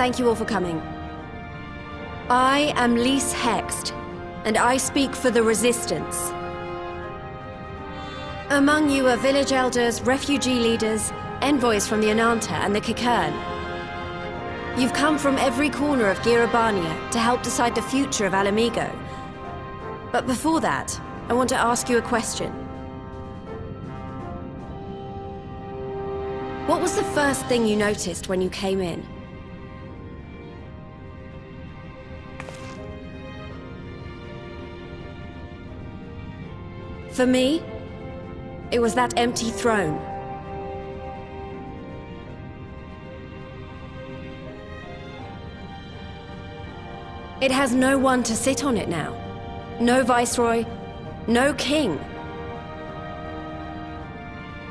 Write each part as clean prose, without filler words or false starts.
thank you all for coming. I am Lys Hext, and I speak for the Resistance. Among you are village elders, refugee leaders, envoys from the Ananta and the Kikern. You've come from every corner of Girabania to help decide the future of Alamigo. But before that, I want to ask you a question. What was the first thing you noticed when you came in? For me, it was that empty throne. It has no one to sit on it now. No viceroy, no king.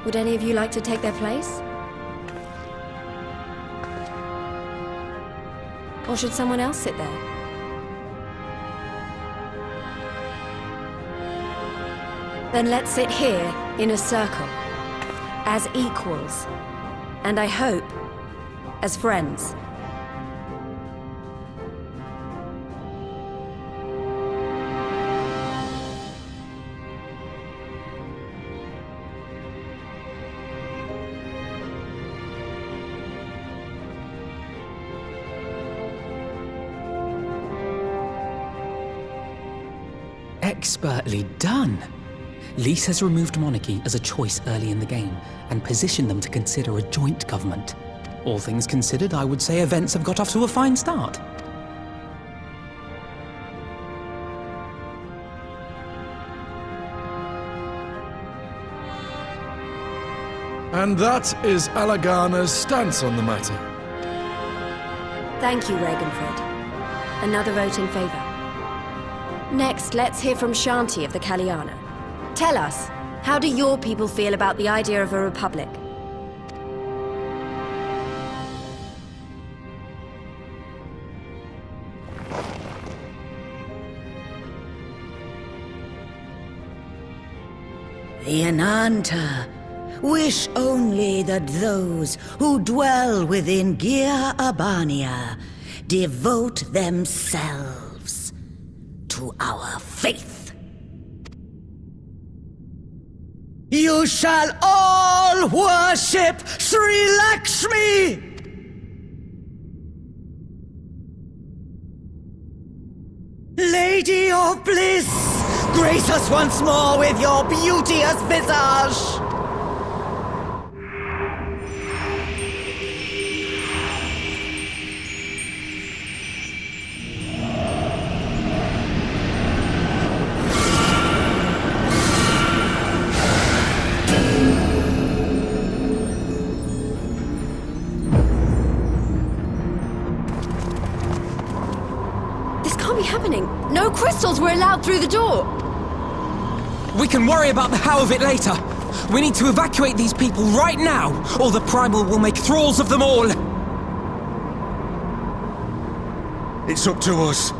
Would any of you like to take their place? Or should someone else sit there? Then let's sit here in a circle, as equals, and I hope, as friends. Expertly done! Lys has removed monarchy as a choice early in the game, and positioned them to consider a joint government. All things considered, I would say events have got off to a fine start. And that is Alagana's stance on the matter. Thank you, Ragenford. Another vote in favor. Next, let's hear from Shanti of the Kalyana. Tell us, how do your people feel about the idea of a republic? The Ananta wish only that those who dwell within Girabania devote themselves to our faith. You shall all worship Sri Lakshmi! Lady of Bliss, grace us once more with your beauteous visage! No crystals were allowed through the door! We can worry about the how of it later. We need to evacuate these people right now, or the Primal will make thralls of them all! It's up to us.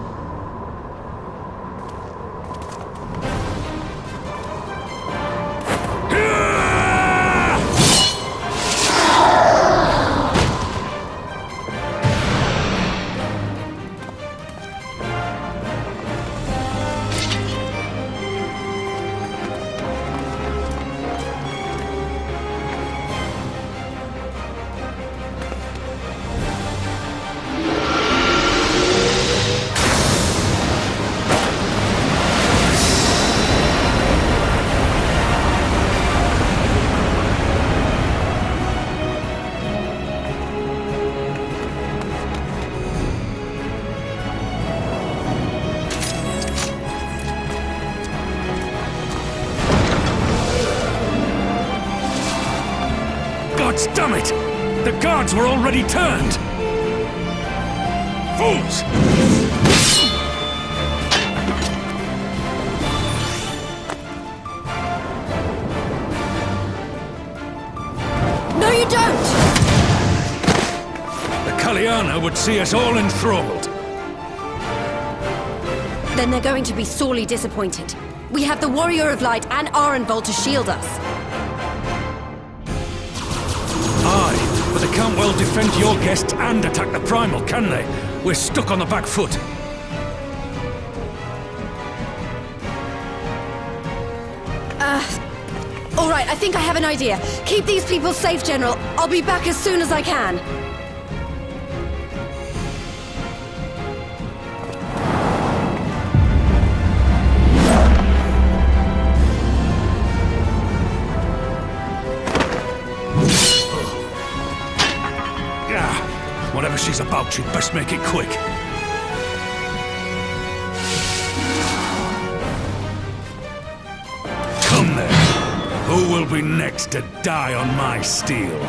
Damn it! The guards were already turned! Fools! No, you don't! The Kalyana would see us all enthralled. Then they're going to be sorely disappointed. We have the Warrior of Light and Arenvold to shield us. Aye, but the can't well defend your guests and attack the Primal, can they? We're stuck on the back foot. All right, I think I have an idea. Keep these people safe, General. I'll be back as soon as I can. Whatever she's about, she'd best make it quick. Come then. Who will be next to die on my steel?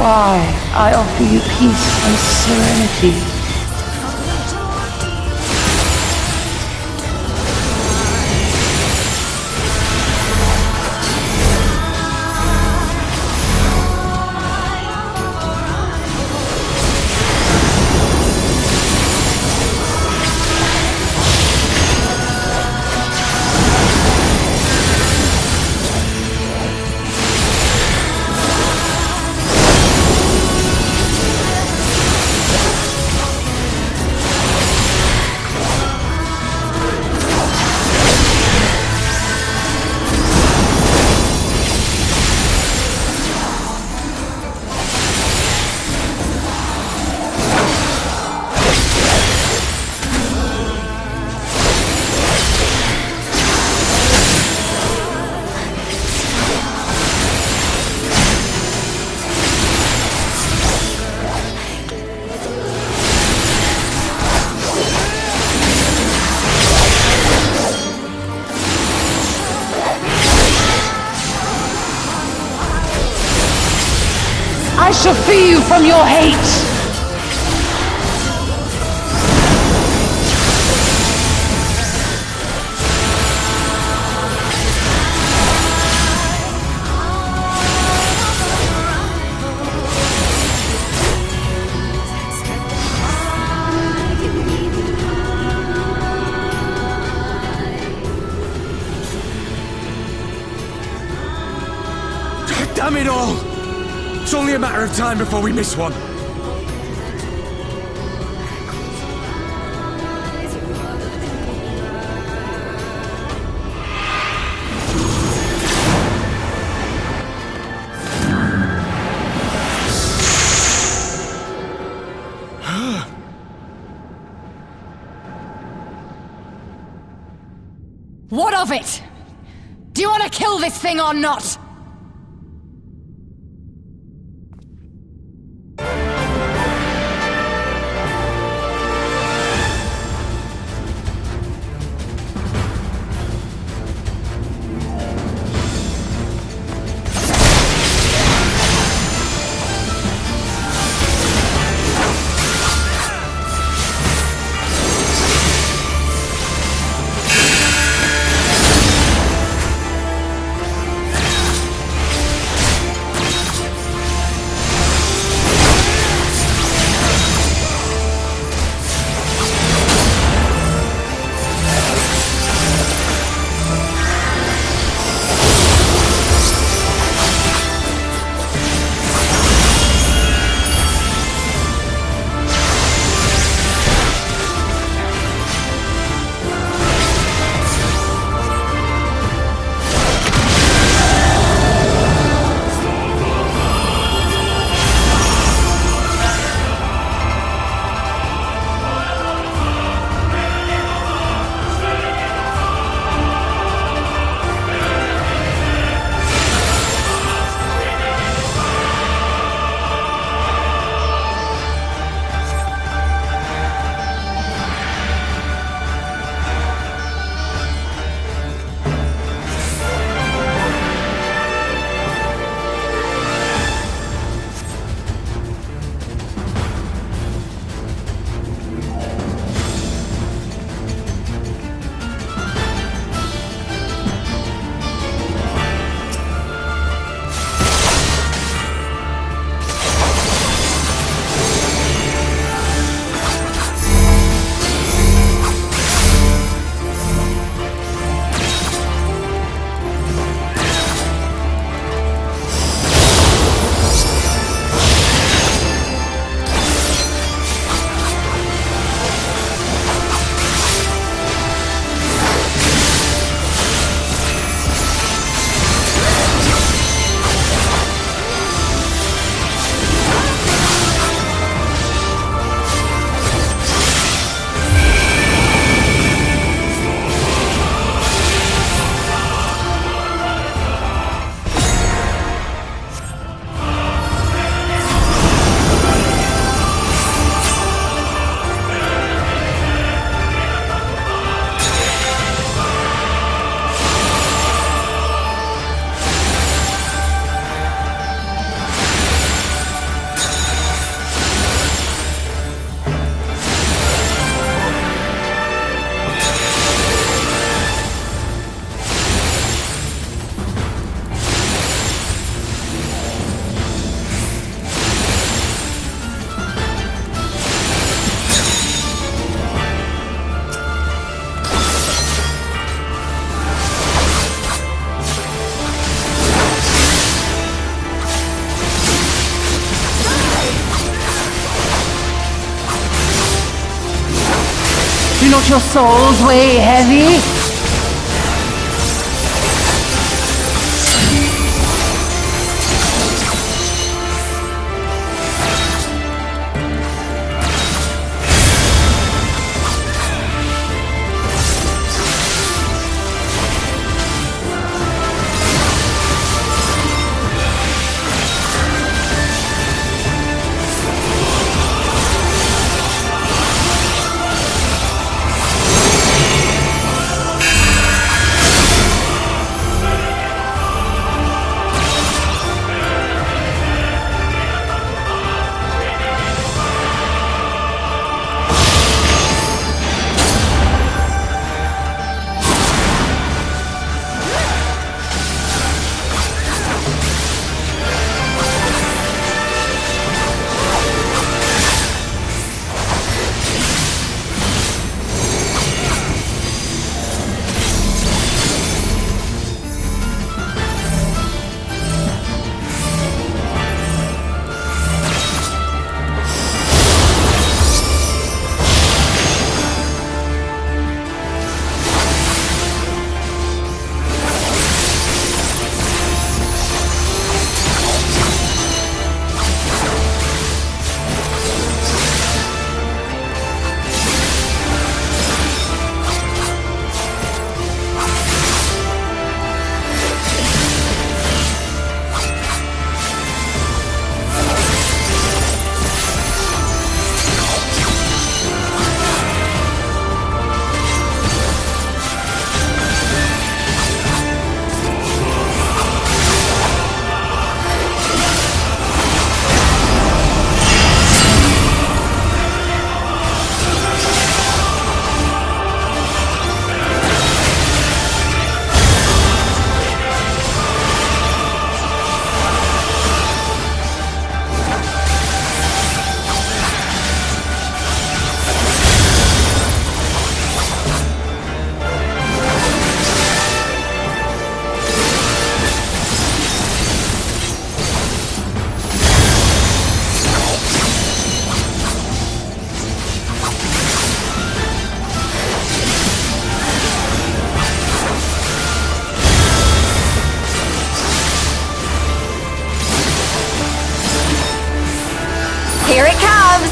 Why, I offer you peace and serenity. I shall free you from your hate! Damn it all! It's only a matter of time before we miss one. What of it? Do you want to kill this thing or not? Do not your souls weigh heavy? Here it comes!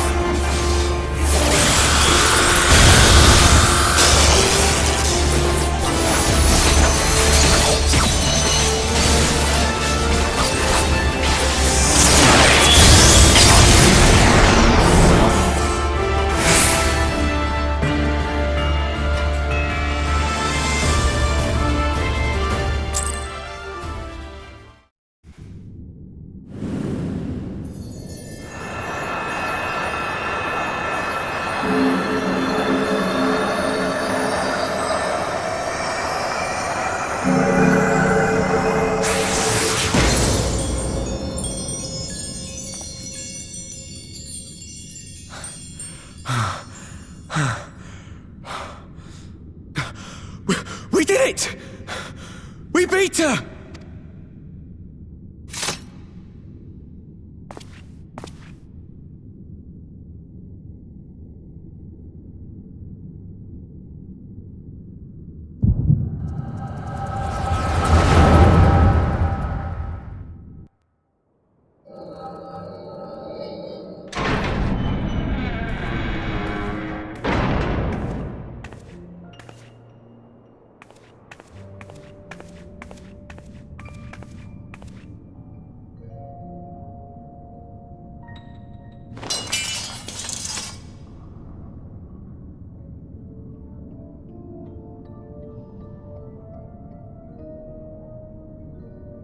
We did it! We beat her!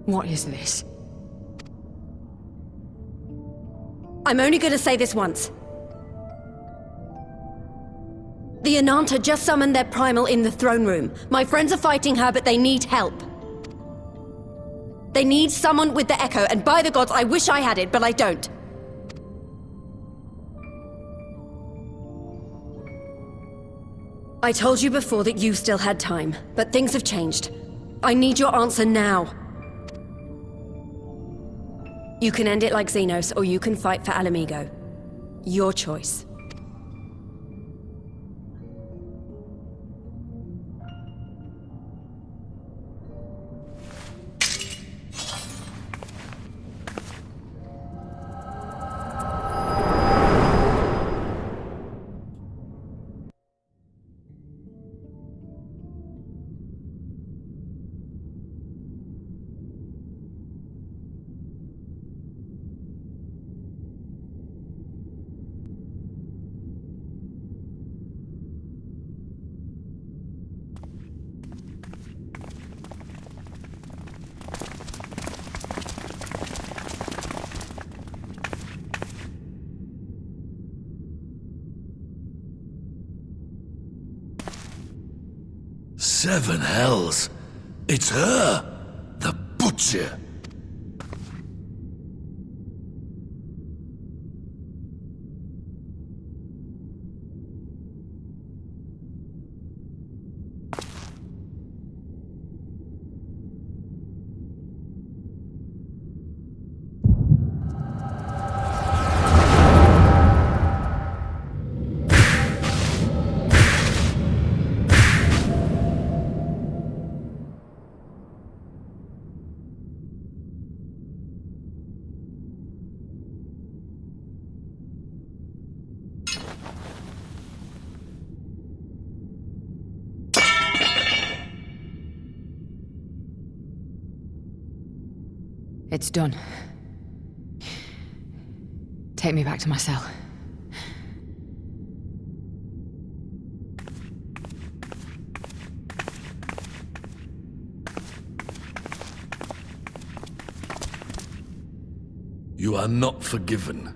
What is this? I'm only gonna say this once. The Ananta just summoned their primal in the throne room. My friends are fighting her, but they need help. They need someone with the Echo, and by the gods, I wish I had it, but I don't. I told you before that you still had time, but things have changed. I need your answer now. You can end it like Xenos, or you can fight for Alamigo. Your choice. 7 hells! It's her! The Butcher! It's done. Take me back to my cell. You are not forgiven.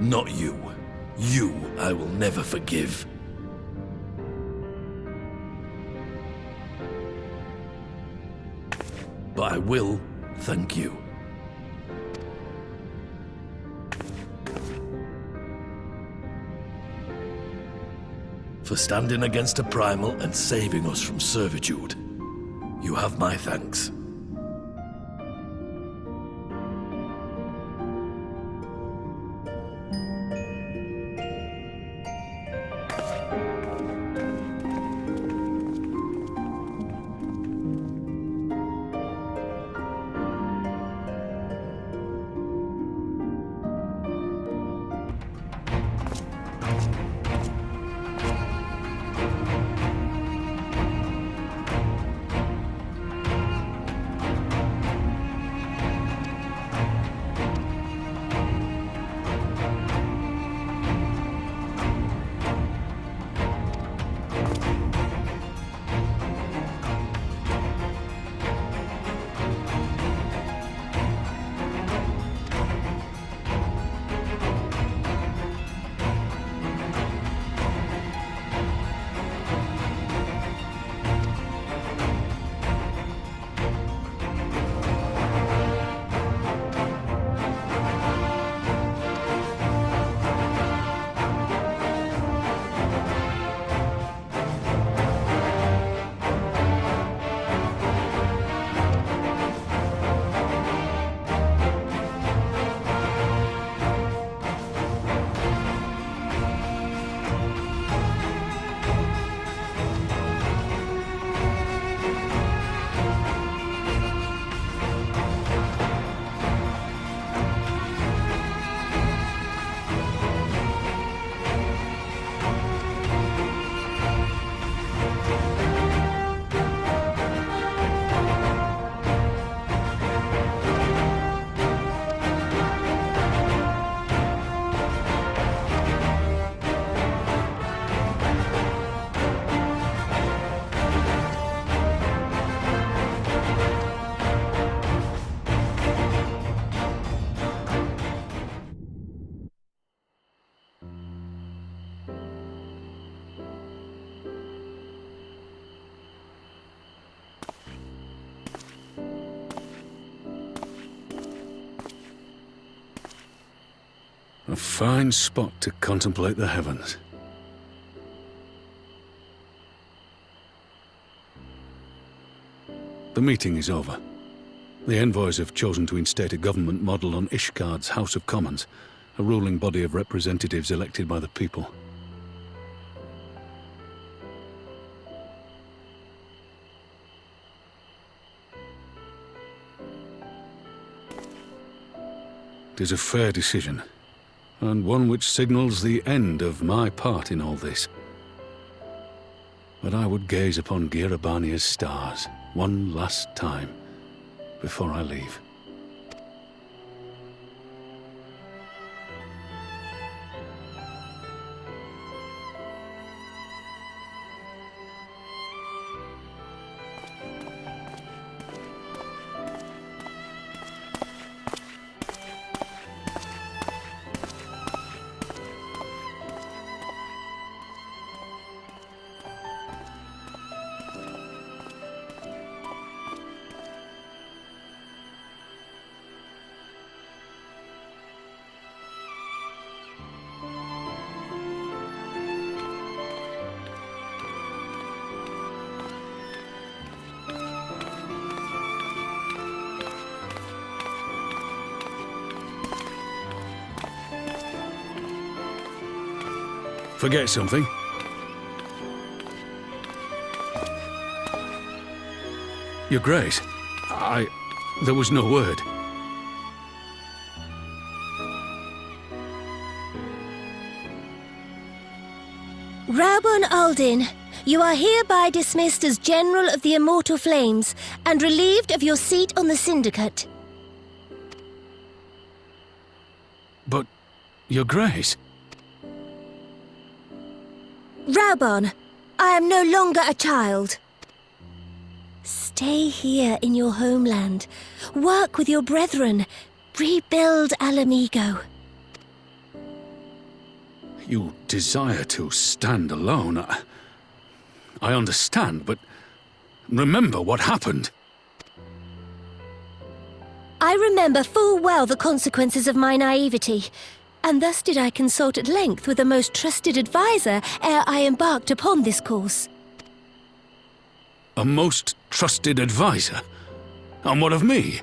Not you. You I will never forgive. But I will thank you. For standing against a primal and saving us from servitude. You have my thanks. A fine spot to contemplate the heavens. The meeting is over. The envoys have chosen to instate a government modelled on Ishgard's House of Commons, a ruling body of representatives elected by the people. It is a fair decision, and one which signals the end of my part in all this. But I would gaze upon Girabania's stars one last time before I leave. Forget something? Your Grace, there was no word. Raubon Aldin, you are hereby dismissed as General of the Immortal Flames and relieved of your seat on the Syndicate. But, Your Grace... Raubon, I am no longer a child. Stay here in your homeland. Work with your brethren. Rebuild Alamigo. You desire to stand alone. I understand, but remember what happened. I remember full well the consequences of my naivety, and thus did I consult at length with a most trusted advisor ere I embarked upon this course. A most trusted advisor? And what of me?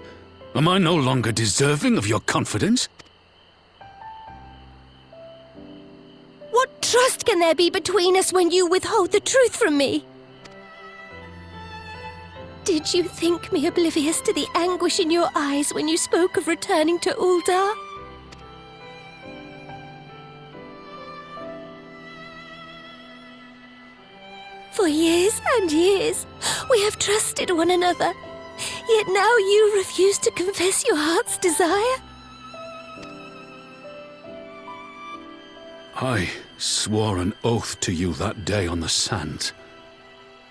Am I no longer deserving of your confidence? What trust can there be between us when you withhold the truth from me? Did you think me oblivious to the anguish in your eyes when you spoke of returning to Uldar? For years and years, we have trusted one another. Yet now you refuse to confess your heart's desire? I swore an oath to you that day on the sands.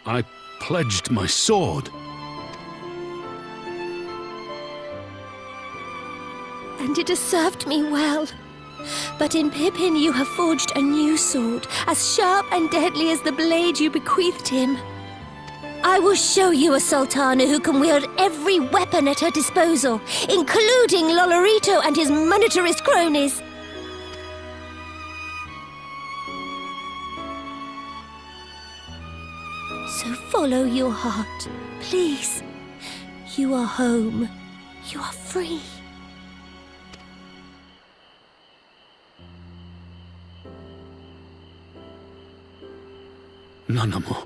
I pledged my sword. And it has served me well. But in Pippin you have forged a new sword, as sharp and deadly as the blade you bequeathed him. I will show you a Sultana who can wield every weapon at her disposal, including Lolorito and his monetarist cronies. So follow your heart, please. You are home. You are free. Nanamo.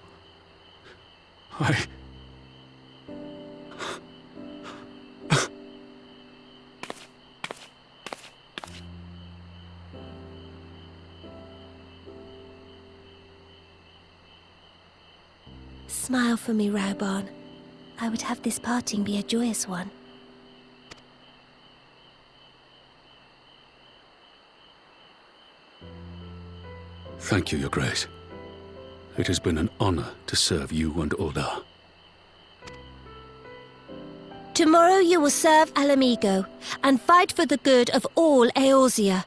Smile for me, Raubon. I would have this parting be a joyous one. Thank you, Your Grace. It has been an honor to serve you and Uldar. Tomorrow you will serve Alamigo and fight for the good of all Eorzea.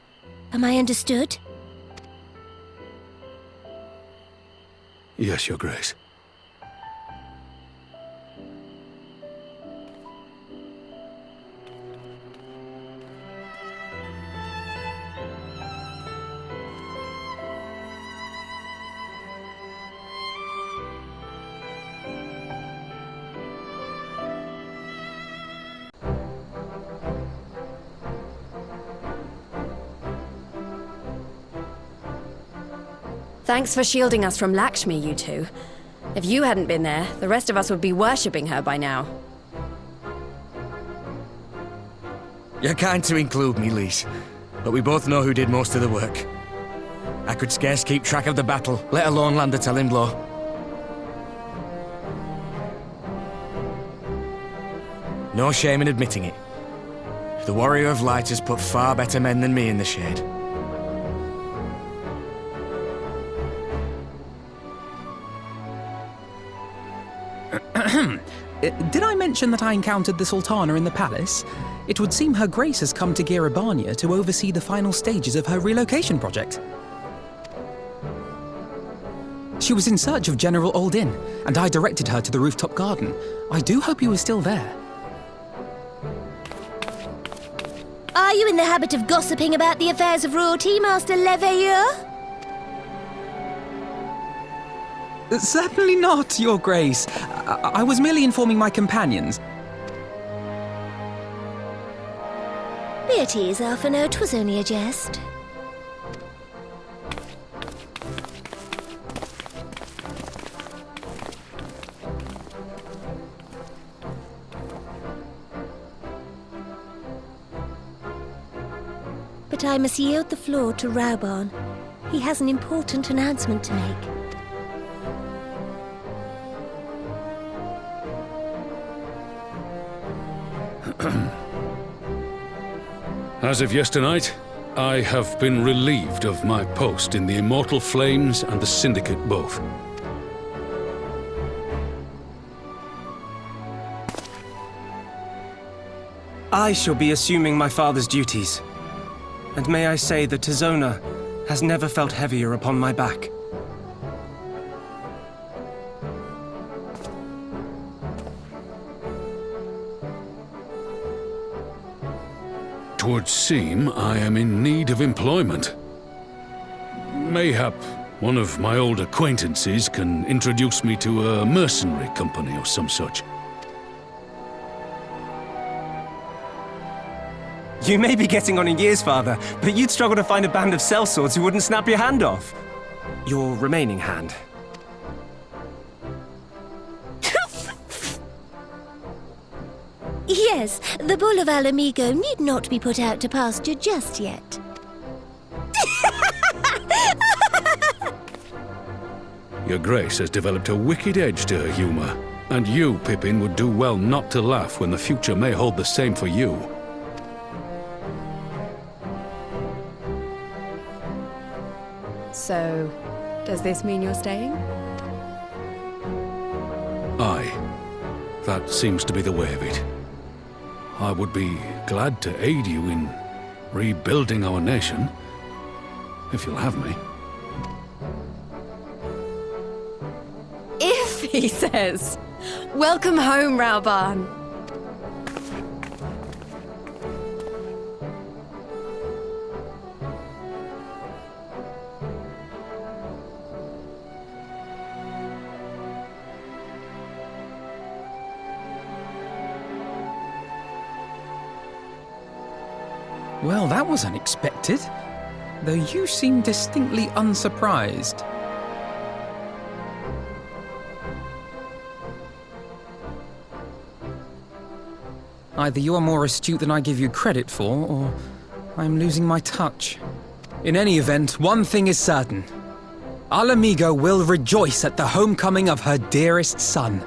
Am I understood? Yes, Your Grace. Thanks for shielding us from Lakshmi, you two. If you hadn't been there, the rest of us would be worshipping her by now. You're kind to include me, Lise, but we both know who did most of the work. I could scarce keep track of the battle, let alone land a telling blow. No shame in admitting it. The Warrior of Light has put far better men than me in the shade. Did I mention that I encountered the Sultana in the palace? It would seem Her Grace has come to Girabania to oversee the final stages of her relocation project. She was in search of General Aldin, and I directed her to the rooftop garden. I do hope he was still there. Are you in the habit of gossiping about the affairs of royalty, Master Leveilleur? Certainly not, Your Grace. I was merely informing my companions. Be at ease, Alphino. 'Twas only a jest. But I must yield the floor to Raubarn. He has an important announcement to make. As of yesternight, I have been relieved of my post in the Immortal Flames and the Syndicate both. I shall be assuming my father's duties. And may I say that Tizona has never felt heavier upon my back. Twould seem I am in need of employment. Mayhap one of my old acquaintances can introduce me to a mercenary company or some such. You may be getting on in years, Father, but you'd struggle to find a band of sellswords who wouldn't snap your hand off. Your remaining hand. Yes, the bull of Alamigo need not be put out to pasture just yet. Your Grace has developed a wicked edge to her humor, and you, Pippin, would do well not to laugh when the future may hold the same for you. So, does this mean you're staying? Aye. That seems to be the way of it. I would be glad to aid you in rebuilding our nation, if you'll have me. If, he says. Welcome home, Raubarn. Well, that was unexpected, though you seem distinctly unsurprised. Either you are more astute than I give you credit for, or I'm losing my touch. In any event, one thing is certain. Alamigo will rejoice at the homecoming of her dearest son.